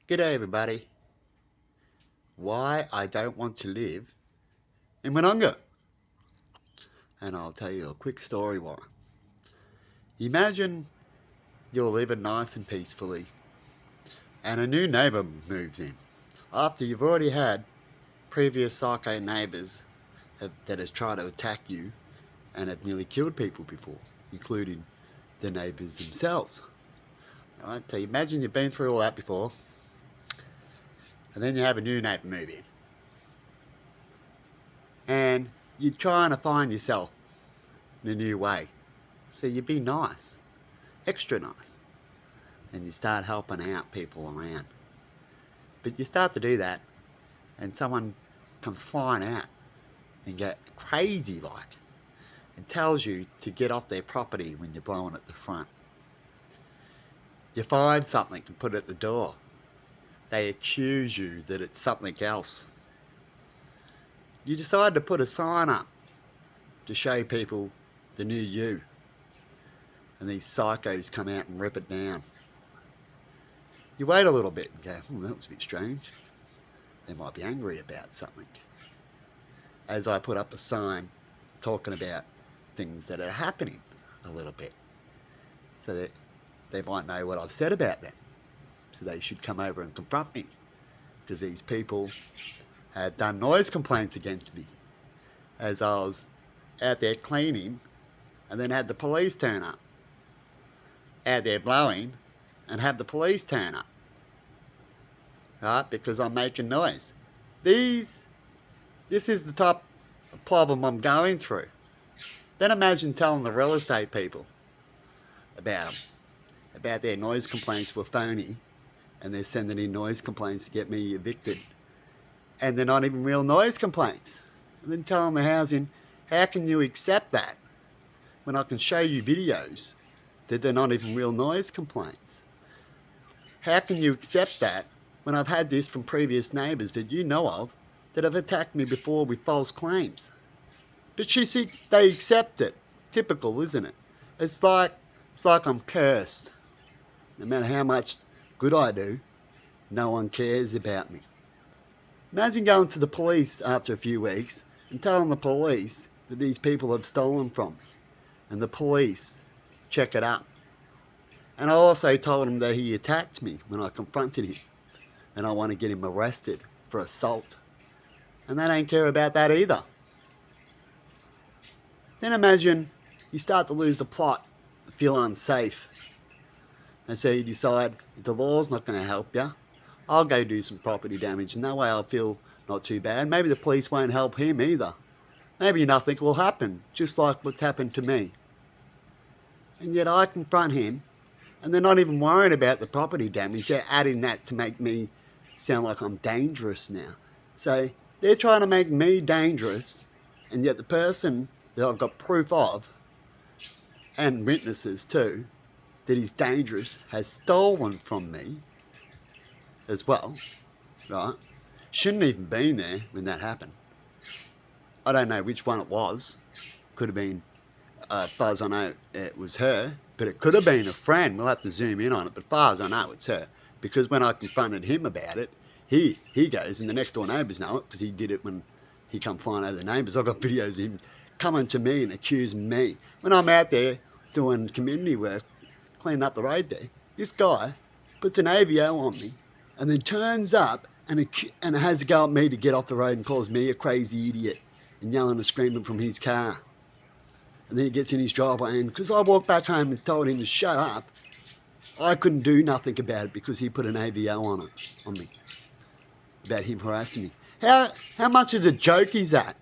G'day everybody. Why I don't want to live in Wodonga. And I'll tell you a quick story why. Imagine you're living nice and peacefully and a new neighbour moves in. After you've already had previous psycho neighbours that has tried to attack you and have nearly killed people before, including the neighbours themselves. Alright, so imagine you've been through all that before and then you have a new neighbour move in. And you're trying to find yourself in a new way. So you be nice, extra nice, and you start helping out people around. But you start to do that and someone comes flying out and get crazy like and tells you to get off their property when you're blowing at the front. You find something and put it at the door. They accuse you that it's something else. You decide to put a sign up to show people the new you. And these psychos come out and rip it down. You wait a little bit and go, that was a bit strange. They might be angry about something. As I put up a sign talking about things that are happening a little bit. So that they might know what I've said about them. So they should come over and confront me. Because these people had done noise complaints against me as I was out there cleaning and then had the police turn up. Out there blowing and have the police turn up. Right? Because I'm making noise. This is the type of problem I'm going through. Then imagine telling the real estate people about them. About their noise complaints were phony and they're sending in noise complaints to get me evicted. And they're not even real noise complaints. And then telling the housing, how can you accept that when I can show you videos that they're not even real noise complaints? How can you accept that when I've had this from previous neighbours that you know of that have attacked me before with false claims? But you see, they accept it. Typical, isn't it? It's like I'm cursed. No matter how much good I do, no one cares about me. Imagine going to the police after a few weeks and telling the police that these people have stolen from me. And the police check it up. And I also told him that he attacked me when I confronted him. And I want to get him arrested for assault. And they don't care about that either. Then imagine you start to lose the plot, feel unsafe. And so you decide, if the law's not going to help you, I'll go do some property damage and that way I'll feel not too bad. Maybe the police won't help him either. Maybe nothing will happen, just like what's happened to me. And yet I confront him and they're not even worried about the property damage. They're adding that to make me sound like I'm dangerous now. So they're trying to make me dangerous and yet the person that I've got proof of, and witnesses too, that he's dangerous has stolen from me as well, right? Shouldn't even been there when that happened. I don't know which one it was. Could have been, as far as I know, it was her, but it could have been a friend. We'll have to zoom in on it, but as far as I know, it's her. Because when I confronted him about it, he goes, and the next door neighbours know it, because he did it when he come flying over the neighbours. I've got videos of him coming to me and accusing me. When I'm out there doing community work, cleaning up the road there, this guy puts an AVO on me, and then turns up and has a go at me to get off the road and calls me a crazy idiot and yelling and screaming from his car. And then he gets in his driveway and because I walked back home and told him to shut up, I couldn't do nothing about it because he put an AVO on me about him harassing me. How much of a joke is that?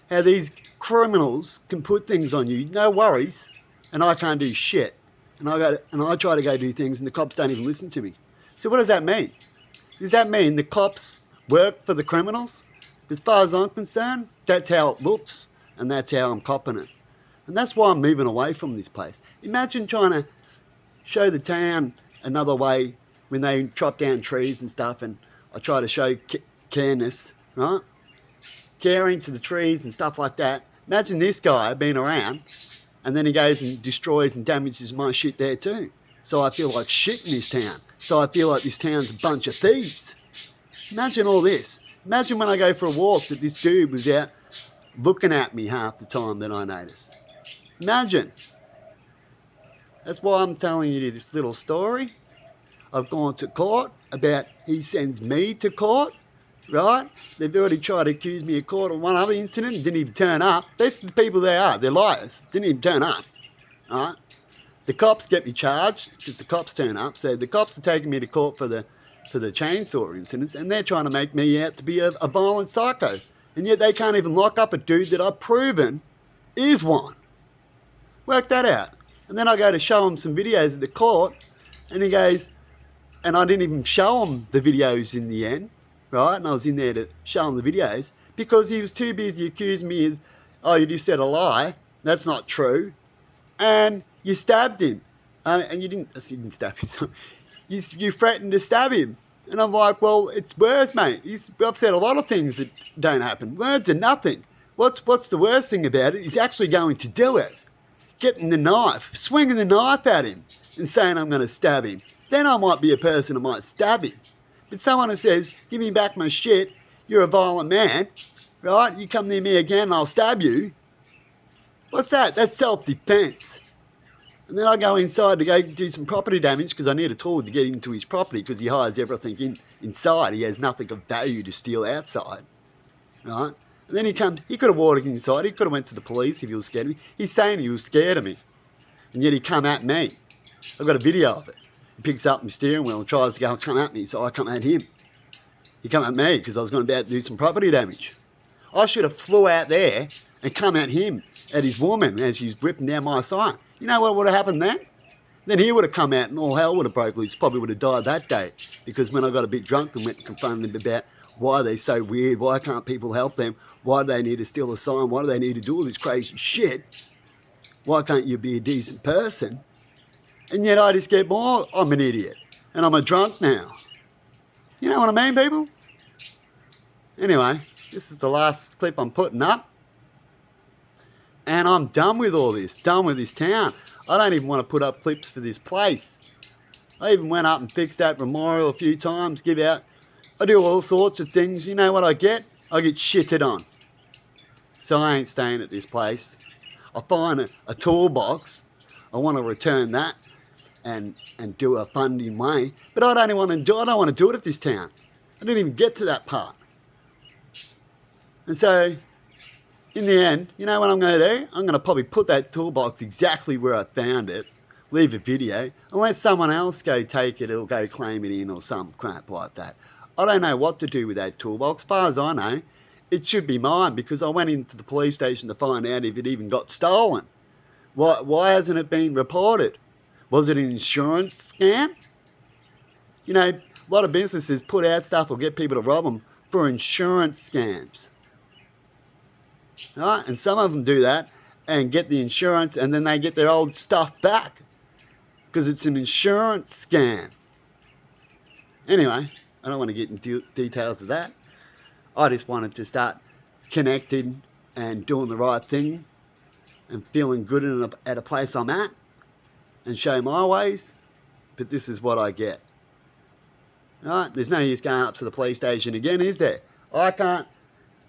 How these criminals can put things on you, no worries, and I can't do shit. And I try to go do things and the cops don't even listen to me. So what does that mean? Does that mean the cops work for the criminals? As far as I'm concerned, that's how it looks and that's how I'm copping it. And that's why I'm moving away from this place. Imagine trying to show the town another way when they chop down trees and stuff and I try to show careness, right? Caring to the trees and stuff like that. Imagine this guy being around and then he goes and destroys and damages my shit there too. So I feel like shit in this town. So I feel like this town's a bunch of thieves. Imagine all this. Imagine when I go for a walk that this dude was out looking at me half the time that I noticed. Imagine. That's why I'm telling you this little story. I've gone to court about he sends me to court, right? They've already tried to accuse me of court on one other incident, didn't even turn up. That's the people they are. They're liars. Didn't even turn up, right? The cops get me charged because the cops turn up. So the cops are taking me to court for the chainsaw incidents, and they're trying to make me out to be a violent psycho. And yet they can't even lock up a dude that I've proven is one. Work that out. And then I go to show him some videos at the court, and he goes, and I didn't even show him the videos in the end, right? And I was in there to show him the videos because he was too busy accusing me of, oh, you just said a lie. That's not true. And you stabbed him. And you didn't stab him. Sorry. You threatened to stab him. And I'm like, well, it's words, mate. I've said a lot of things that don't happen. Words are nothing. What's the worst thing about it? He's actually going to do it. Getting the knife, swinging the knife at him and saying I'm going to stab him. Then I might be a person who might stab him. But someone who says, give me back my shit, you're a violent man, right? You come near me again and I'll stab you. What's that? That's self-defense. And then I go inside to go do some property damage because I need a tool to get into his property because he hides everything inside. He has nothing of value to steal outside, right? And then he could have walked inside. He could have went to the police if he was scared of me. He's saying he was scared of me. And yet he come at me. I've got a video of it. He picks up my steering wheel and tries to go and come at me, so I come at him. He come at me because I was going about to do some property damage. I should have flew out there and come at him, at his woman, as she's ripping down my sign. You know what would have happened then? Then he would have come out and all hell would have broke loose. Probably would have died that day. Because when I got a bit drunk and went to confront him about why they're so weird, why can't people help them, why do they need to steal a sign, why do they need to do all this crazy shit, why can't you be a decent person? And yet I just get more, I'm an idiot. And I'm a drunk now. You know what I mean, people? Anyway, this is the last clip I'm putting up. And I'm done with all this, done with this town. I don't even want to put up clips for this place. I even went up and fixed that memorial a few times, give out. I do all sorts of things. You know what I get? I get shitted on. So I ain't staying at this place. I find a toolbox. I want to return that and do a funding way. But I don't want to do it at this town. I didn't even get to that part. And so, in the end, you know what I'm going to do? I'm going to probably put that toolbox exactly where I found it, leave a video, unless someone else go take it or go claim it in or some crap like that. I don't know what to do with that toolbox. As far as I know, it should be mine because I went into the police station to find out if it even got stolen. Why hasn't it been reported? Was it an insurance scam? You know, a lot of businesses put out stuff or get people to rob them for insurance scams. Right? And some of them do that and get the insurance and then they get their old stuff back because it's an insurance scam. Anyway, I don't want to get into details of that. I just wanted to start connecting and doing the right thing and feeling good at a place I'm at and show my ways. But this is what I get. Right? There's no use going up to the police station again, is there? I can't.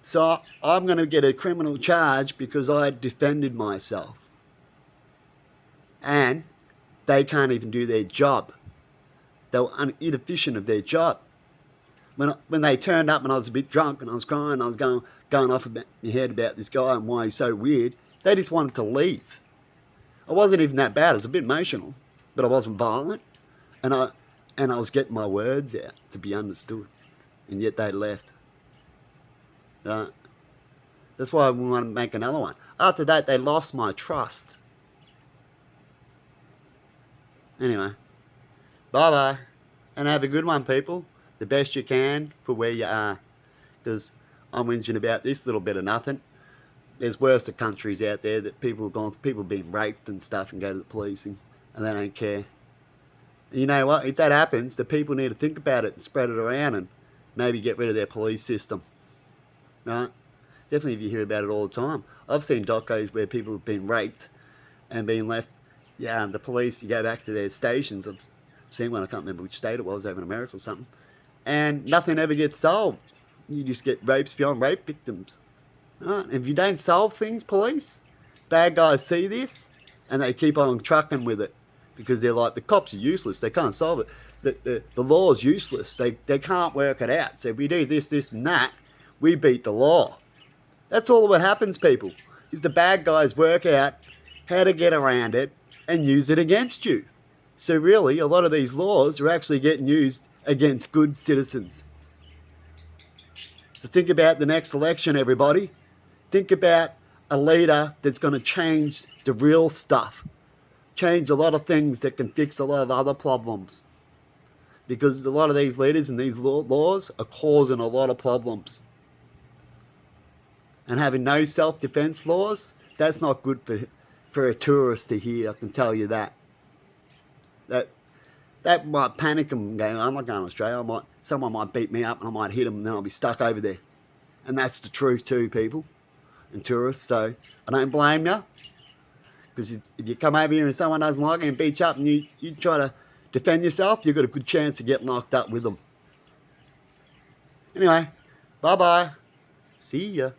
So I'm going to get a criminal charge because I defended myself. And they can't even do their job. They were inefficient of their job. When they turned up and I was a bit drunk and I was crying, I was going off my head about this guy and why he's so weird, they just wanted to leave. I wasn't even that bad. I was a bit emotional, but I wasn't violent. And I was getting my words out to be understood. And yet they left. That's why we want to make another one. After that, they lost my trust. Anyway, bye-bye. And have a good one, people. The best you can for where you are. Because I'm whinging about this little bit of nothing. There's worse countries out there that people being raped and stuff and go to the police and they don't care. And you know what? If that happens, the people need to think about it and spread it around and maybe get rid of their police system. Right? Definitely if you hear about it all the time. I've seen docos where people have been raped and been left Yeah, and the police, you go back to their stations. I've seen one, I can't remember which state it was, over in America or something. And nothing ever gets solved. You just get rapes beyond rape victims. Right? If you don't solve things, police, bad guys see this and they keep on trucking with it because they're like, the cops are useless. They can't solve it. The law's useless. They can't work it out. So if we do this, this, and that, we beat the law. That's all what happens, people, is the bad guys work out how to get around it and use it against you. So really, a lot of these laws are actually getting used against good citizens. So think about the next election, everybody. Think about a leader that's going to change the real stuff, change a lot of things that can fix a lot of other problems. Because a lot of these leaders and these laws are causing a lot of problems. And having no self-defense laws, that's not good for a tourist to hear, I can tell you that. That might panic them, going, I'm not going to Australia. Someone might beat me up and I might hit them and then I'll be stuck over there. And that's the truth too, people and tourists. So I don't blame you. Because if you come over here and someone doesn't like you and beats you up and you try to defend yourself, you've got a good chance of getting locked up with them. Anyway, bye-bye. See ya.